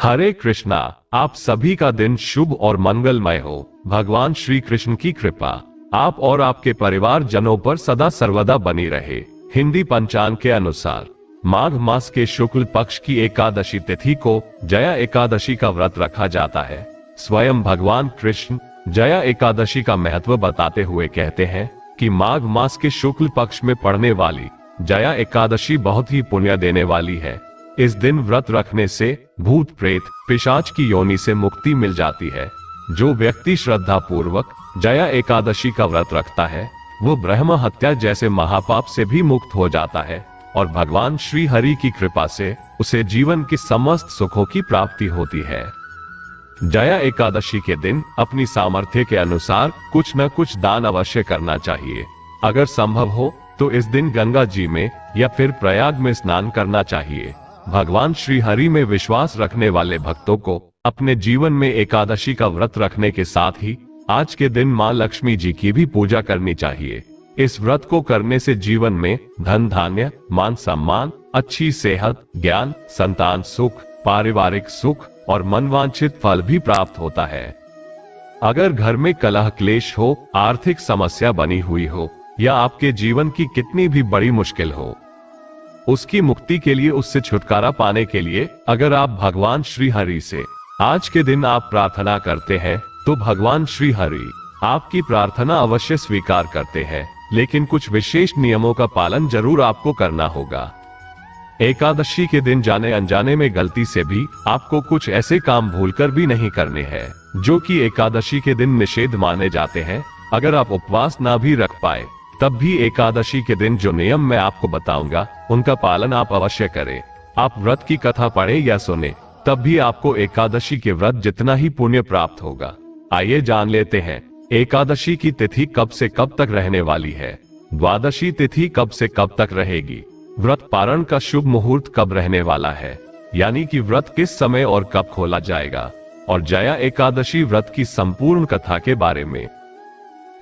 हरे कृष्णा। आप सभी का दिन शुभ और मंगलमय हो। भगवान श्री कृष्ण की कृपा आप और आपके परिवार जनों पर सदा सर्वदा बनी रहे। हिंदी पंचांग के अनुसार माघ मास के शुक्ल पक्ष की एकादशी तिथि को जया एकादशी का व्रत रखा जाता है। स्वयं भगवान कृष्ण जया एकादशी का महत्व बताते हुए कहते हैं कि माघ मास के शुक्ल पक्ष में पड़ने वाली जया एकादशी बहुत ही पुण्य देने वाली है। इस दिन व्रत रखने से भूत प्रेत पिशाच की योनि से मुक्ति मिल जाती है। जो व्यक्ति श्रद्धा पूर्वक जया एकादशी का व्रत रखता है वो ब्रह्म हत्या जैसे महापाप से भी मुक्त हो जाता है और भगवान श्री हरि की कृपा से उसे जीवन की समस्त सुखों की प्राप्ति होती है। जया एकादशी के दिन अपनी सामर्थ्य के अनुसार कुछ न कुछ दान अवश्य करना चाहिए। अगर संभव हो तो इस दिन गंगा जी में या फिर प्रयाग में स्नान करना चाहिए। भगवान श्री हरि में विश्वास रखने वाले भक्तों को अपने जीवन में एकादशी का व्रत रखने के साथ ही आज के दिन मां लक्ष्मी जी की भी पूजा करनी चाहिए। इस व्रत को करने से जीवन में धन धान्य, मान सम्मान, अच्छी सेहत, ज्ञान, संतान सुख, पारिवारिक सुख और मनवांछित फल भी प्राप्त होता है। अगर घर में कलह क्लेश हो, आर्थिक समस्या बनी हुई हो या आपके जीवन की कितनी भी बड़ी मुश्किल हो, उसकी मुक्ति के लिए, उससे छुटकारा पाने के लिए अगर आप भगवान श्री हरि से आज के दिन आप प्रार्थना करते हैं तो भगवान श्री हरि आपकी प्रार्थना अवश्य स्वीकार करते हैं, लेकिन कुछ विशेष नियमों का पालन जरूर आपको करना होगा। एकादशी के दिन जाने अनजाने में गलती से भी आपको कुछ ऐसे काम भूलकर भी नहीं करने हैं जो कि एकादशी के दिन निषेध माने जाते हैं। अगर आप उपवास ना भी रख पाए तब भी एकादशी के दिन जो नियम मैं आपको बताऊंगा उनका पालन आप अवश्य करें। आप व्रत की कथा पढ़े या सुने तब भी आपको एकादशी के व्रत जितना ही पुण्य प्राप्त होगा। आइए जान लेते हैं एकादशी की तिथि कब से कब तक रहने वाली है, द्वादशी तिथि कब से कब तक रहेगी, व्रत पारण का शुभ मुहूर्त कब रहने वाला है, यानी कि व्रत किस समय और कब खोला जाएगा, और जया एकादशी व्रत की संपूर्ण कथा के बारे में।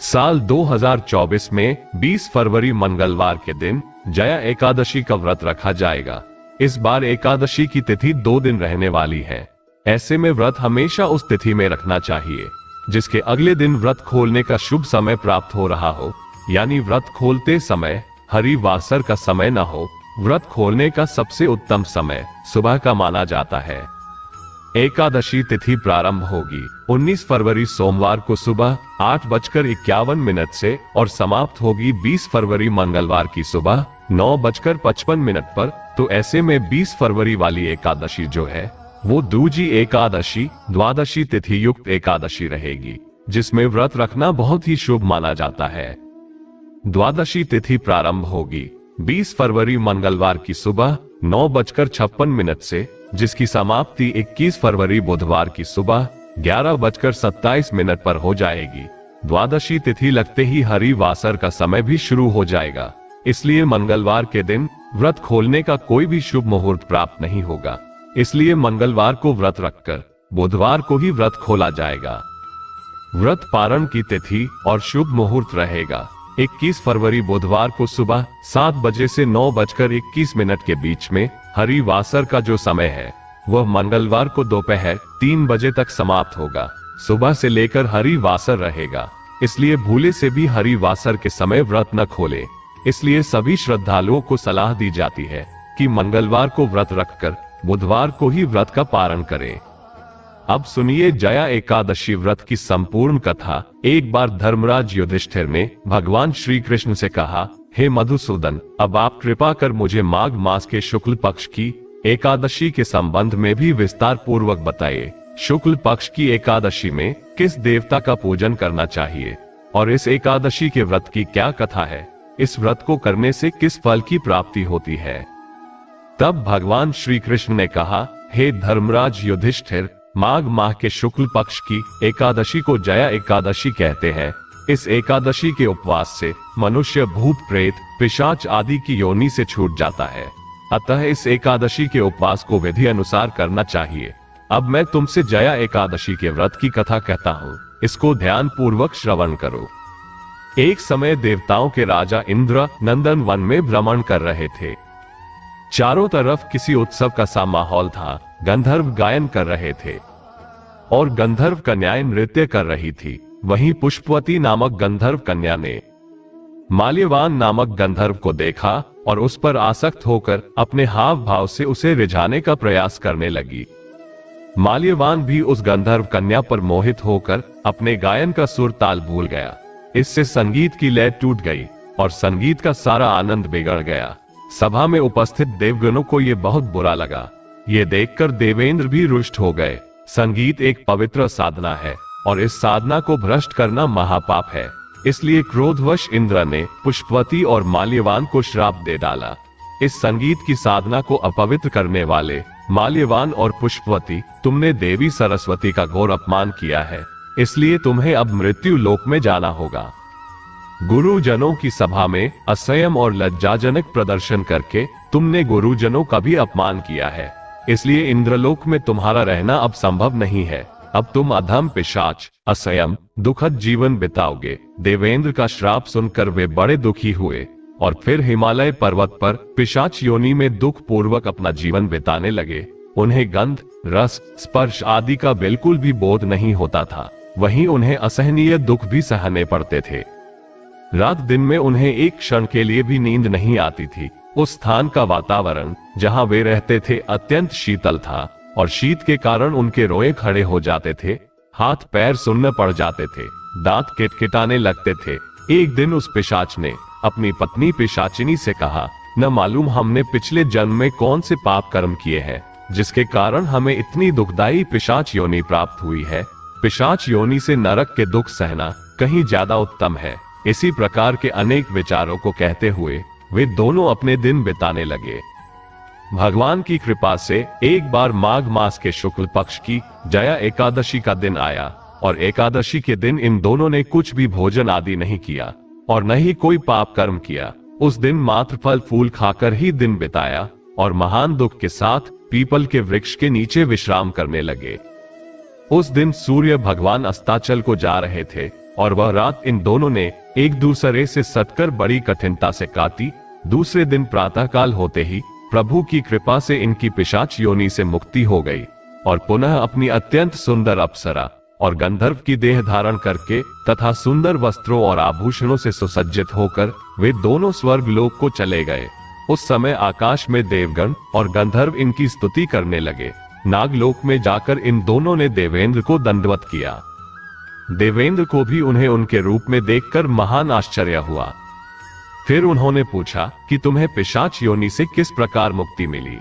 साल 2024 में 20 फरवरी मंगलवार के दिन जया एकादशी का व्रत रखा जाएगा। इस बार एकादशी की तिथि 2 दिन रहने वाली है। ऐसे में व्रत हमेशा उस तिथि में रखना चाहिए जिसके अगले दिन व्रत खोलने का शुभ समय प्राप्त हो रहा हो, यानी व्रत खोलते समय हरिवासर का समय न हो। व्रत खोलने का सबसे उत्तम समय सुबह का माना जाता है। एकादशी तिथि प्रारंभ होगी 19 फरवरी सोमवार को सुबह 8:51 से और समाप्त होगी 20 फरवरी मंगलवार की सुबह 9:55 पर। तो ऐसे में 20 फरवरी वाली एकादशी जो है वो दूजी एकादशी, द्वादशी तिथि युक्त एकादशी रहेगी, जिसमें व्रत रखना बहुत ही शुभ माना जाता है। द्वादशी तिथि प्रारंभ होगी 20 फरवरी मंगलवार की सुबह 9:56 से, जिसकी समाप्ति 21 फरवरी बुधवार की सुबह 11:27 पर हो जाएगी। द्वादशी तिथि लगते ही हरिवासर का समय भी शुरू हो जाएगा, इसलिए मंगलवार के दिन व्रत खोलने का कोई भी शुभ मुहूर्त प्राप्त नहीं होगा। इसलिए मंगलवार को व्रत रखकर बुधवार को ही व्रत खोला जाएगा। व्रत पारण की तिथि और शुभ मुहूर्त रहेगा 21 फरवरी बुधवार को सुबह 7 बजे से 9:21 के बीच में। हरिवासर का जो समय है वह मंगलवार को दोपहर 3 बजे तक समाप्त होगा। सुबह से लेकर हरिवासर रहेगा, इसलिए भूले से भी हरिवासर के समय व्रत न खोले। इसलिए सभी श्रद्धालुओं को सलाह दी जाती है कि मंगलवार को व्रत रखकर बुधवार को ही व्रत का पारण करें। अब सुनिए जया एकादशी व्रत की संपूर्ण कथा। एक बार धर्मराज युधिष्ठिर ने भगवान श्री कृष्ण से कहा, हे मधुसूदन, अब आप कृपा कर मुझे माघ मास के शुक्ल पक्ष की एकादशी के संबंध में भी विस्तार पूर्वक बताइए। शुक्ल पक्ष की एकादशी में किस देवता का पूजन करना चाहिए और इस एकादशी के व्रत की क्या कथा है, इस व्रत को करने से किस फल की प्राप्ति होती है। तब भगवान श्री कृष्ण ने कहा, हे धर्मराज युधिष्ठिर, माघ माह के शुक्ल पक्ष की एकादशी को जया एकादशी कहते हैं। इस एकादशी के उपवास से मनुष्य भूत प्रेत पिशाच आदि की योनि से छूट जाता है। अतः इस एकादशी के उपवास को विधि अनुसार करना चाहिए। अब मैं तुमसे जया एकादशी के व्रत की कथा कहता हूँ, इसको ध्यान पूर्वक श्रवण करो। एक समय देवताओं के राजा इंद्र नंदन वन में भ्रमण कर रहे थे। चारों तरफ किसी उत्सव का सा माहौल था। गंधर्व गायन कर रहे थे और गंधर्व कन्याएं नृत्य कर रही थी। वहीं पुष्पवती नामक गंधर्व कन्या ने माल्यवान नामक गंधर्व को देखा और उस पर आसक्त होकर अपने हाव भाव से उसे रिझाने का प्रयास करने लगी। माल्यवान भी उस गंधर्व कन्या पर मोहित होकर अपने गायन का सुर ताल भूल गया। इससे संगीत की लय टूट गई और संगीत का सारा आनंद बिगड़ गया। सभा में उपस्थित देवगणों को यह बहुत बुरा लगा। ये देखकर देवेंद्र भी रुष्ट हो गए। संगीत एक पवित्र साधना है और इस साधना को भ्रष्ट करना महापाप है। इसलिए क्रोधवश इंद्र ने पुष्पवती और माल्यवान को श्राप दे डाला। इस संगीत की साधना को अपवित्र करने वाले माल्यवान और पुष्पवती, तुमने देवी सरस्वती का घोर अपमान किया है, इसलिए तुम्हें अब मृत्यु लोक में जाना होगा। गुरुजनों की सभा में असंयम और लज्जाजनक प्रदर्शन करके तुमने गुरुजनों का भी अपमान किया है, इसलिए इंद्रलोक में तुम्हारा रहना अब संभव नहीं है। अब तुम अधम, पिशाच, असंयम, दुखद जीवन बिताओगे। देवेंद्र का श्राप सुनकर वे बड़े दुखी हुए और फिर हिमालय पर्वत पर पिशाच योनि में दुख पूर्वक अपना जीवन बिताने लगे। उन्हें गंध, रस, स्पर्श आदि का बिल्कुल भी बोध नहीं होता था। वहीं उन्हें असहनीय दुख भी सहने पड़ते थे। रात दिन में उन्हें एक क्षण के लिए भी नींद नहीं आती थी। उस स्थान का वातावरण जहां वे रहते थे अत्यंत शीतल था और शीत के कारण उनके रोए खड़े हो जाते थे, हाथ पैर सुन्न पड़ जाते थे, दांत किटकिटाने लगते थे। एक दिन उस पिशाच ने अपनी पत्नी पिशाचिनी से कहा, न मालूम हमने पिछले जन्म में कौन से पाप कर्म किए हैं जिसके कारण हमें इतनी दुखदायी पिशाच योनि प्राप्त हुई है। पिशाच योनि से नरक के दुख सहना कहीं ज्यादा उत्तम है। इसी प्रकार के अनेक विचारों को कहते हुए वे दोनों अपने दिन बिताने लगे। भगवान की कृपा से एक बार माघ मास के शुक्ल पक्ष की जया एकादशी का दिन आया और एकादशी के दिन इन दोनों ने कुछ भी भोजन आदि नहीं किया और न ही कोई पाप कर्म किया। उस दिन मात्र फल फूल खाकर ही दिन बिताया और महान दुख के साथ पीपल के वृक्ष के नीचे विश्राम करने लगे। उस दिन सूर्य भगवान अस्ताचल को जा रहे थे और वह रात इन दोनों ने एक दूसरे से सटकर बड़ी कठिनता से काटी। दूसरे दिन प्रातःकाल होते ही प्रभु की कृपा से इनकी पिशाच योनि से मुक्ति हो गई और पुनः अपनी अत्यंत सुंदर अप्सरा और गंधर्व की देह धारण करके तथा सुंदर वस्त्रों और आभूषणों से सुसज्जित होकर वे दोनों स्वर्ग लोक को चले गए। उस समय आकाश में देवगण और गंधर्व इनकी स्तुति करने लगे। नागलोक में जाकर इन दोनों ने देवेंद्र को दंडवत किया। देवेंद्र को भी उन्हें उनके रूप में देखकर महान आश्चर्य हुआ। फिर उन्होंने पूछा कि तुम्हें पिशाच योनि से किस प्रकार मुक्ति मिली,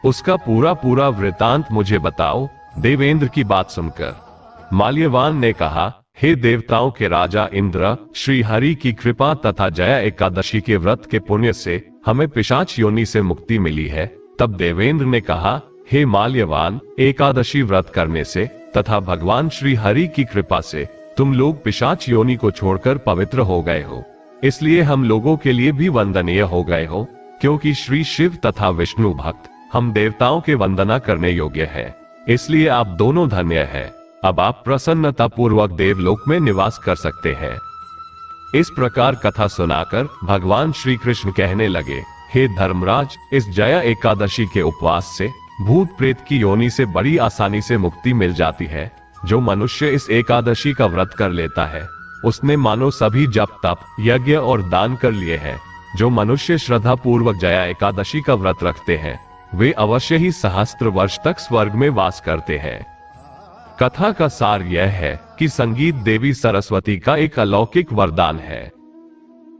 उसका पूरा वृतांत मुझे बताओ। देवेंद्र की बात सुनकर माल्यवान ने कहा, हे देवताओं के राजा इंद्र, श्री हरि की कृपा तथा जया एकादशी के व्रत के पुण्य से हमें पिशाच योनि से मुक्ति मिली है। तब देवेंद्र ने कहा, हे माल्यवान, एकादशी व्रत करने से तथा भगवान श्री हरि की कृपा से तुम लोग पिशाच योनि को छोड़कर पवित्र हो गए हो, इसलिए हम लोगों के लिए भी वंदनीय हो गए हो, क्योंकि श्री शिव तथा विष्णु भक्त हम देवताओं के वंदना करने योग्य है, इसलिए आप दोनों धन्य हैं। अब आप प्रसन्नता पूर्वक देवलोक में निवास कर सकते हैं। इस प्रकार कथा सुनाकर भगवान श्री कृष्ण कहने लगे, हे धर्मराज, इस जया एकादशी के उपवास से भूत प्रेत की योनि से बड़ी आसानी से मुक्ति मिल जाती है। जो मनुष्य इस एकादशी का व्रत कर लेता है उसने मानो सभी जप तप यज्ञ और दान कर लिए हैं। जो मनुष्य श्रद्धा पूर्वक जया एकादशी का व्रत रखते हैं वे अवश्य ही सहस्त्र वर्ष तक स्वर्ग में वास करते हैं। कथा का सार यह है कि संगीत देवी सरस्वती का एक अलौकिक वरदान है।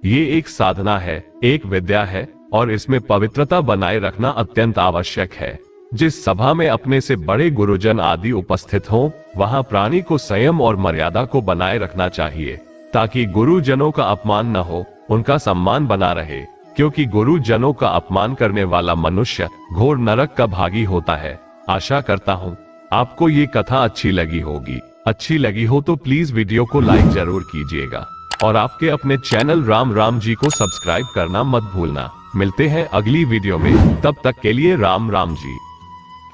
ये एक साधना है, एक विद्या है और इसमें पवित्रता बनाए रखना अत्यंत आवश्यक है। जिस सभा में अपने से बड़े गुरुजन आदि उपस्थित हों, वहां प्राणी को संयम और मर्यादा को बनाए रखना चाहिए ताकि गुरुजनों का अपमान न हो, उनका सम्मान बना रहे, क्योंकि गुरुजनों का अपमान करने वाला मनुष्य घोर नरक का भागी होता है। आशा करता हूँ आपको ये कथा अच्छी लगी होगी। अच्छी लगी हो तो प्लीज वीडियो को लाइक जरूर कीजिएगा और आपके अपने चैनल राम राम जी को सब्सक्राइब करना मत भूलना। मिलते हैं अगली वीडियो में, तब तक के लिए राम राम जी।